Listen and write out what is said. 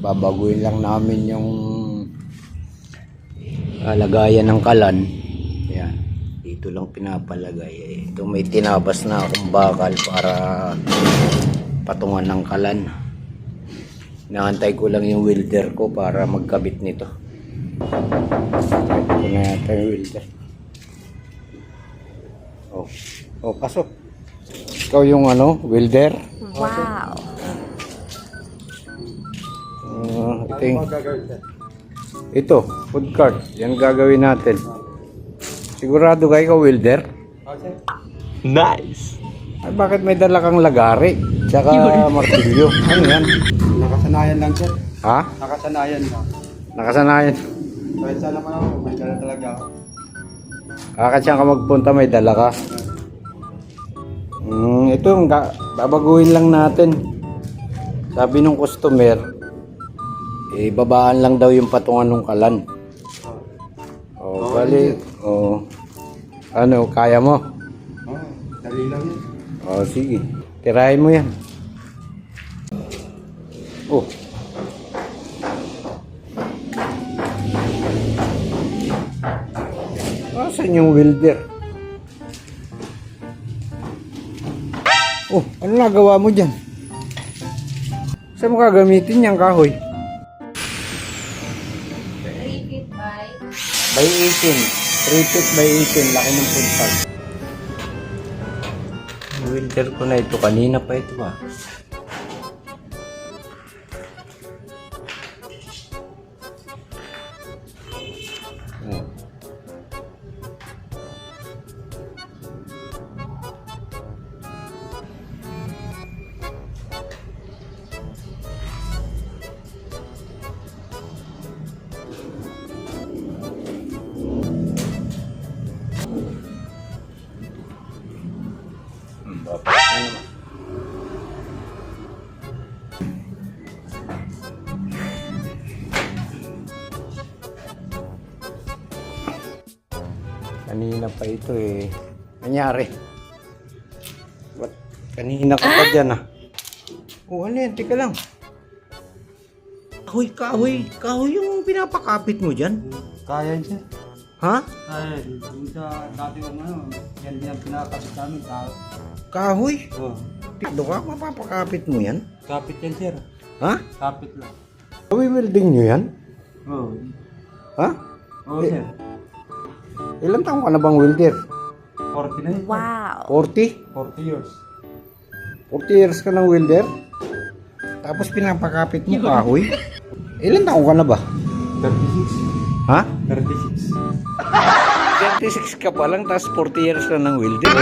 babaguhin lang namin yung lagayan ng kalan. Yan, dito lang pinapalagay. Ito may tinabas na akong bakal para patungan ng kalan. Naantay ko lang yung welder ko para magkabit nito. Ito na yata yung welder. Oh, pasok. Ikaw yung welder? Wow. Ito, food cart. Yan gagawin natin. Sigurado ka ikaw welder? Nice! Ay, bakit may dala kang lagari? Tsaka martilyo. Ano yan? Nakasanayan lang sir. Ha? Nakasanayan lang. Nakasanayan. Kahit saan naman ako, may dala talaga ako. Kakatsyan ka magpunta, may dala ka. Ito, babaguhin lang natin. Sabi nung customer, babaan lang daw yung patungan ng kalan. Bali. Kaya mo? Dali lang yun. Sige. Tirahin mo yan. Saan yung welder? Ano nagawa mo dyan? Saan mo gagamitin yung kahoy? 3 feet by By 18. 3 feet by 18. Laki ng puntal. Welder ko na ito. Kanina pa ito ba? Kanina pa ito eh. Nangyari. What? Kanina ka pa dyan ah. Ano yan? Tika lang. Kahoy yung pinapakapit mo dyan. Kaya yun sir. Ha? Kaya yun. Yung sa dati kong yan din ang pinakapit namin. Kahoy? Oo. Ka, mapapakapit mo yan? Kapit yan sir. Ha? Kapit lang. Welding nyo yan? Oo. Ha? Oo sir. Ilan taong ka na bang welder? 40 na yun. wow. 40? 40 years. 40 years ka ng welder? Tapos pinapakapit mo kahoy? Ilan taong ka na ba? 36. Ha? 36. 36 ka pa lang, tapos 40 years ka ng welder.